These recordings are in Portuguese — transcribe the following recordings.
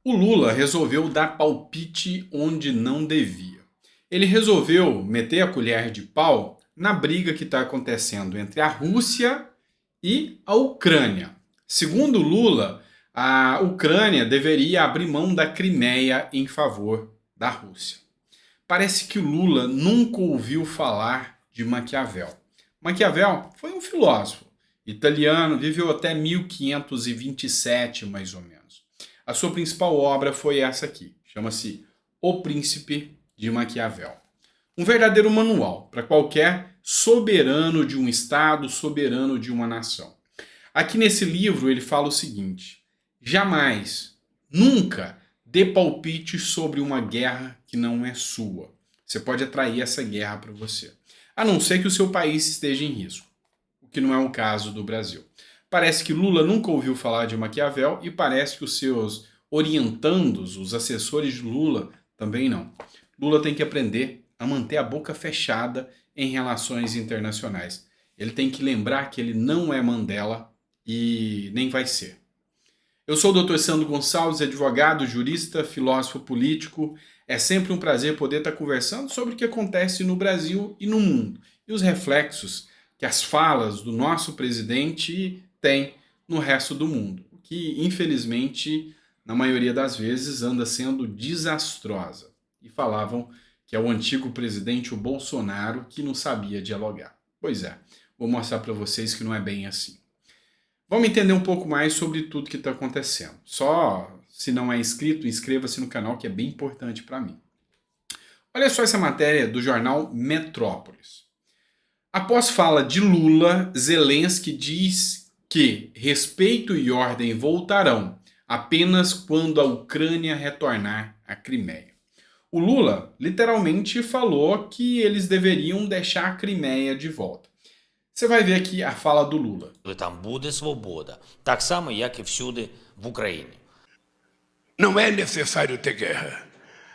O Lula resolveu dar palpite onde não devia. Ele resolveu meter a colher de pau na briga que está acontecendo entre a Rússia e a Ucrânia. Segundo Lula, a Ucrânia deveria abrir mão da Crimeia em favor da Rússia. Parece que o Lula nunca ouviu falar de Maquiavel. Maquiavel foi um filósofo italiano, viveu até 1527, mais ou menos. A sua principal obra foi essa aqui, chama-se O Príncipe de Maquiavel. Um verdadeiro manual para qualquer soberano de um estado, soberano de uma nação. Aqui nesse livro ele fala o seguinte: jamais, nunca dê palpite sobre uma guerra que não é sua. Você pode atrair essa guerra para você. A não ser que o seu país esteja em risco, o que não é o caso do Brasil. Parece que Lula nunca ouviu falar de Maquiavel e parece que os seus orientandos, os assessores de Lula, também não. Lula tem que aprender a manter a boca fechada em relações internacionais. Ele tem que lembrar que ele não é Mandela e nem vai ser. Eu sou o Dr. Sandro Gonçalves, advogado, jurista, filósofo político. É sempre um prazer poder estar conversando sobre o que acontece no Brasil e no mundo e os reflexos que as falas do nosso presidente têm no resto do mundo, o que infelizmente, na maioria das vezes, anda sendo desastrosa. E falavam que é o antigo presidente, o Bolsonaro, que não sabia dialogar. Pois é, vou mostrar para vocês que não é bem assim. Vamos entender um pouco mais sobre tudo que está acontecendo. Só se não é inscrito, inscreva-se no canal que é bem importante para mim. Olha só essa matéria do jornal Metrópolis. Após fala de Lula, Zelensky diz que respeito e ordem voltarão apenas quando a Ucrânia retornar à Crimeia. O Lula literalmente falou que eles deveriam deixar a Crimeia de volta. Você vai ver aqui a fala do Lula. Там буде свобода, так само, як і всюди в Україні. Não é necessário ter guerra.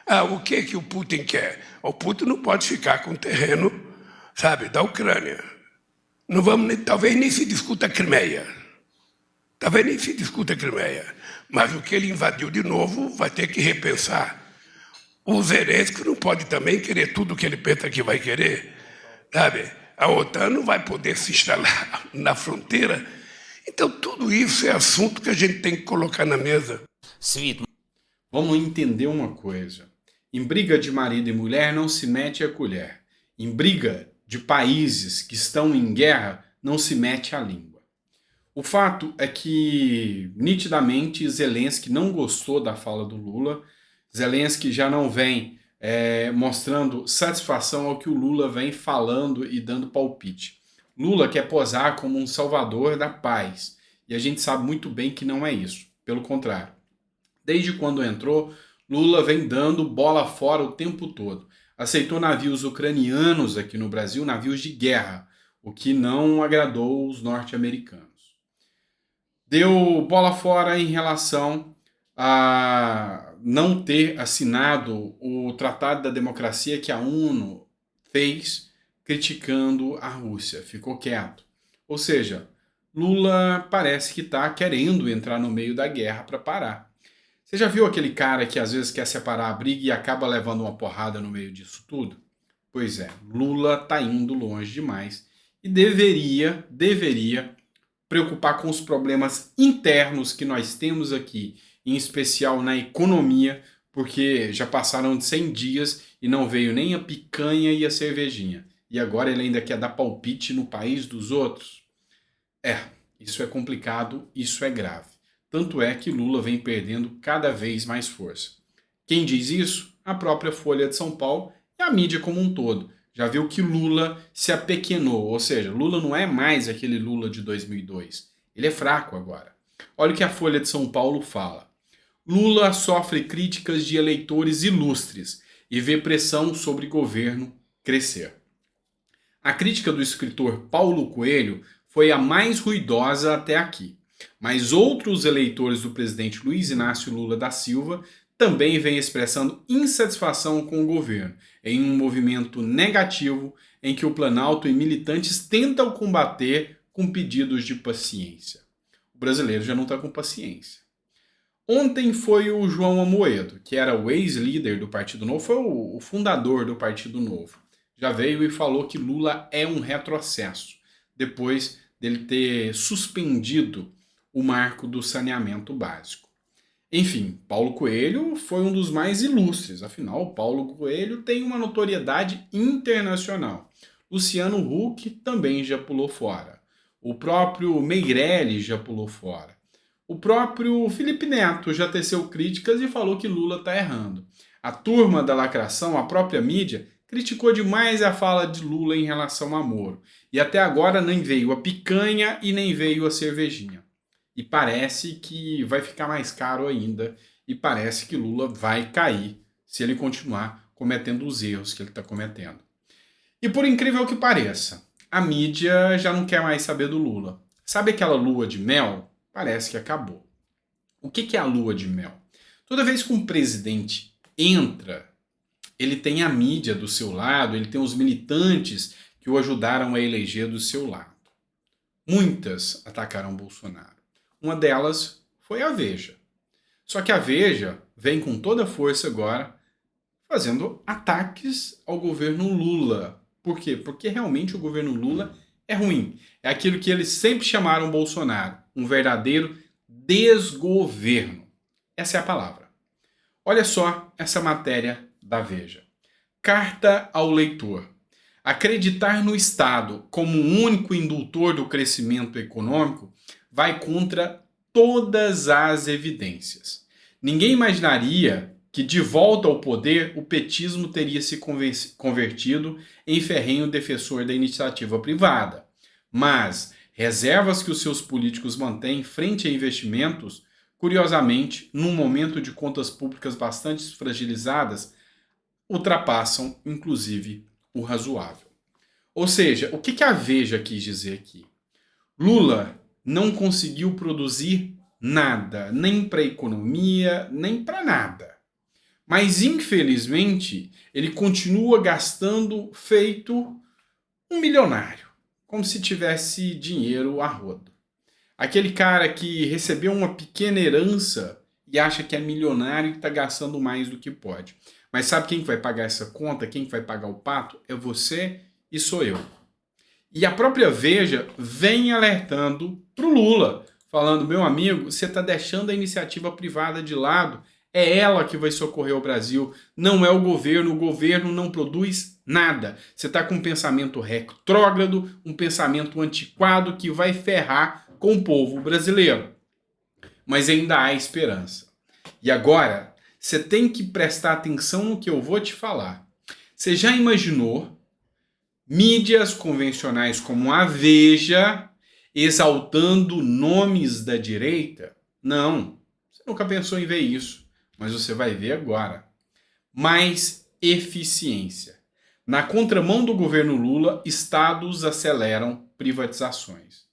Ah, o que o Putin quer? O Putin não pode ficar com o terreno, sabe, da Ucrânia. Não vamos, talvez nem se discuta a Crimeia. Talvez nem se discuta a Crimeia. Mas o que ele invadiu de novo vai ter que repensar. O Zelensky não pode também querer tudo o que ele pensa que vai querer, sabe? A OTAN não vai poder se instalar na fronteira. Então, tudo isso é assunto que a gente tem que colocar na mesa. Світ Vamos entender uma coisa. Em briga de marido e mulher não se mete a colher. Em briga de países que estão em guerra não se mete a língua. O fato é que, nitidamente, Zelensky não gostou da fala do Lula. Zelensky já não vem mostrando satisfação ao que o Lula vem falando e dando palpite. Lula quer posar como um salvador da paz. E a gente sabe muito bem que não é isso. Pelo contrário. Desde quando entrou, Lula vem dando bola fora o tempo todo. Aceitou navios ucranianos aqui no Brasil, navios de guerra, o que não agradou os norte-americanos. Deu bola fora em relação a não ter assinado o Tratado da Democracia que a ONU fez criticando a Rússia. Ficou quieto. Ou seja, Lula parece que está querendo entrar no meio da guerra para parar. Você já viu aquele cara que às vezes quer separar a briga e acaba levando uma porrada no meio disso tudo? Pois é, Lula está indo longe demais e deveria preocupar com os problemas internos que nós temos aqui, em especial na economia, porque já passaram de 100 dias e não veio nem a picanha e a cervejinha. E agora ele ainda quer dar palpite no país dos outros? Isso é complicado, isso é grave. Tanto é que Lula vem perdendo cada vez mais força. Quem diz isso? A própria Folha de São Paulo e a mídia como um todo. Já viu que Lula se apequenou, ou seja, Lula não é mais aquele Lula de 2002. Ele é fraco agora. Olha o que a Folha de São Paulo fala. Lula sofre críticas de eleitores ilustres e vê pressão sobre governo crescer. A crítica do escritor Paulo Coelho foi a mais ruidosa até aqui. Mas outros eleitores do presidente Luiz Inácio Lula da Silva também vêm expressando insatisfação com o governo, em um movimento negativo em que o Planalto e militantes tentam combater com pedidos de paciência. O brasileiro já não está com paciência. Ontem foi o João Amoedo, que era o ex-líder do Partido Novo, foi o fundador do Partido Novo. Já veio e falou que Lula é um retrocesso, depois dele ter suspendido o marco do saneamento básico. Enfim, Paulo Coelho foi um dos mais ilustres, afinal, Paulo Coelho tem uma notoriedade internacional. Luciano Huck também já pulou fora. O próprio Meirelles já pulou fora. O próprio Felipe Neto já teceu críticas e falou que Lula está errando. A turma da lacração, a própria mídia, criticou demais a fala de Lula em relação a Moro. E até agora nem veio a picanha e nem veio a cervejinha. E parece que vai ficar mais caro ainda. E parece que Lula vai cair se ele continuar cometendo os erros que ele está cometendo. E por incrível que pareça, a mídia já não quer mais saber do Lula. Sabe aquela lua de mel? Parece que acabou. O que é a lua de mel? Toda vez que um presidente entra, ele tem a mídia do seu lado, ele tem os militantes que o ajudaram a eleger do seu lado. Muitas atacaram Bolsonaro. Uma delas foi a Veja. Só que a Veja vem com toda a força agora fazendo ataques ao governo Lula. Por quê? Porque realmente o governo Lula é ruim. É aquilo que eles sempre chamaram Bolsonaro, um verdadeiro desgoverno. Essa é a palavra. Olha só essa matéria da Veja. Carta ao leitor. Acreditar no Estado como o único indutor do crescimento econômico vai contra todas as evidências. Ninguém imaginaria que, de volta ao poder, o petismo teria se convertido em ferrenho defensor da iniciativa privada. Mas reservas que os seus políticos mantêm frente a investimentos, curiosamente, num momento de contas públicas bastante fragilizadas, ultrapassam, inclusive, o razoável. Ou seja, o que a Veja quis dizer aqui? Lula não conseguiu produzir nada, nem para a economia, nem para nada. Mas, infelizmente, ele continua gastando feito um milionário, como se tivesse dinheiro a rodo. Aquele cara que recebeu uma pequena herança e acha que é milionário e está gastando mais do que pode. Mas sabe quem vai pagar essa conta? Quem vai pagar o pato? É você e sou eu. E a própria Veja vem alertando para o Lula, falando, meu amigo, você está deixando a iniciativa privada de lado, é ela que vai socorrer o Brasil, não é o governo não produz nada. Você está com um pensamento retrógrado, um pensamento antiquado que vai ferrar com o povo brasileiro. Mas ainda há esperança. E agora, você tem que prestar atenção no que eu vou te falar. Você já imaginou mídias convencionais como a Veja exaltando nomes da direita? Não, você nunca pensou em ver isso, mas você vai ver agora. Mais eficiência. Na contramão do governo Lula, estados aceleram privatizações.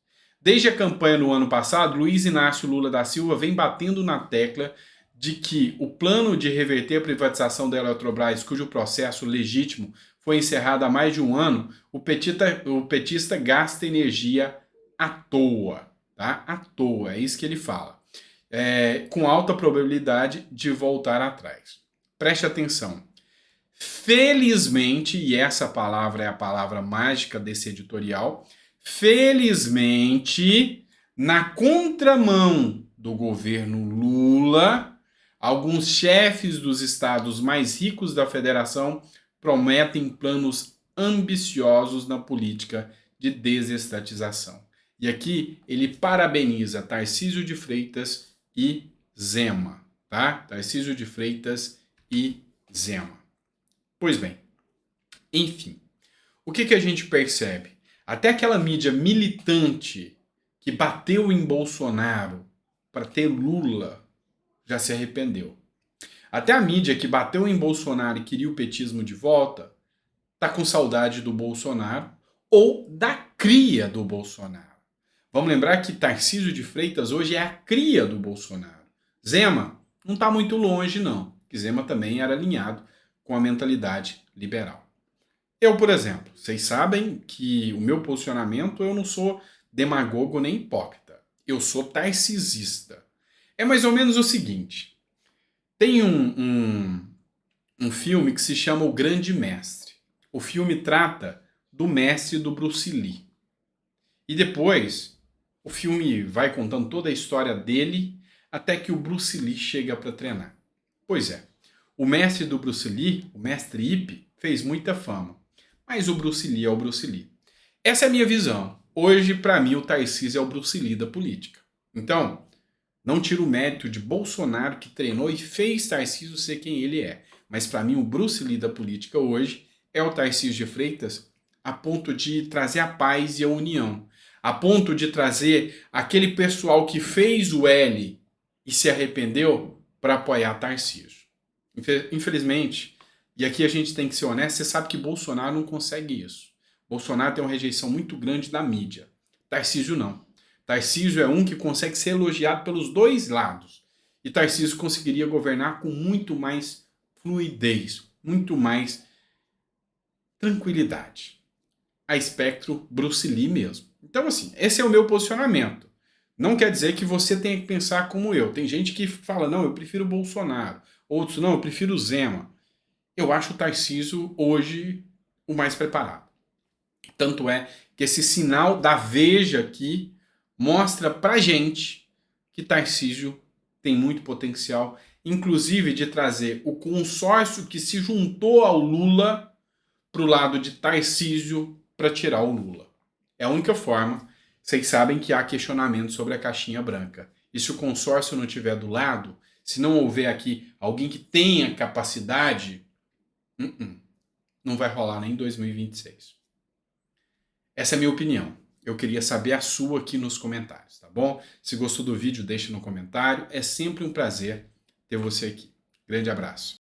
Desde a campanha no ano passado, Luiz Inácio Lula da Silva vem batendo na tecla de que o plano de reverter a privatização da Eletrobras, cujo processo legítimo foi encerrado há mais de um ano, o petista gasta energia à toa, tá? À toa, é isso que ele fala. Com alta probabilidade de voltar atrás. Preste atenção. Felizmente, e essa palavra é a palavra mágica desse editorial, felizmente, na contramão do governo Lula, alguns chefes dos estados mais ricos da federação prometem planos ambiciosos na política de desestatização. E aqui ele parabeniza Tarcísio de Freitas e Zema, tá? Tarcísio de Freitas e Zema. Pois bem, enfim, o que a gente percebe? Até aquela mídia militante que bateu em Bolsonaro para ter Lula já se arrependeu. Até a mídia que bateu em Bolsonaro e queria o petismo de volta tá com saudade do Bolsonaro ou da cria do Bolsonaro. Vamos lembrar que Tarcísio de Freitas hoje é a cria do Bolsonaro. Zema não está muito longe, não. Que Zema também era alinhado com a mentalidade liberal. Eu, por exemplo, vocês sabem que o meu posicionamento, eu não sou demagogo nem hipócrita. Eu sou tarcisista. É mais ou menos o seguinte. Tem um filme que se chama O Grande Mestre. O filme trata do mestre do Bruce Lee. E depois, o filme vai contando toda a história dele até que o Bruce Lee chega para treinar. Pois é, o mestre do Bruce Lee, o mestre Ip, fez muita fama. Mas o Bruce Lee é o Bruce Lee. Essa é a minha visão. Hoje, para mim, o Tarcísio é o Bruce Lee da política. Então, não tiro o mérito de Bolsonaro, que treinou e fez Tarcísio ser quem ele é. Mas para mim, o Bruce Lee da política hoje é o Tarcísio de Freitas, a ponto de trazer a paz e a união. A ponto de trazer aquele pessoal que fez o L e se arrependeu para apoiar Tarcísio. Infelizmente, e aqui a gente tem que ser honesto, você sabe que Bolsonaro não consegue isso. Bolsonaro tem uma rejeição muito grande da mídia. Tarcísio não. Tarcísio é um que consegue ser elogiado pelos dois lados. E Tarcísio conseguiria governar com muito mais fluidez, muito mais tranquilidade. A espectro Bruce Lee mesmo. Então, assim, esse é o meu posicionamento. Não quer dizer que você tenha que pensar como eu. Tem gente que fala, não, eu prefiro Bolsonaro. Outros, não, eu prefiro Zema. Eu acho o Tarcísio hoje o mais preparado. Tanto é que esse sinal da Veja aqui mostra pra gente que Tarcísio tem muito potencial, inclusive de trazer o consórcio que se juntou ao Lula pro lado de Tarcísio para tirar o Lula. É a única forma. Vocês sabem que há questionamento sobre a caixinha branca. E se o consórcio não estiver do lado, se não houver aqui alguém que tenha capacidade, não vai rolar nem em 2026. Essa é a minha opinião. Eu queria saber a sua aqui nos comentários, tá bom? Se gostou do vídeo, deixa no comentário. É sempre um prazer ter você aqui. Grande abraço.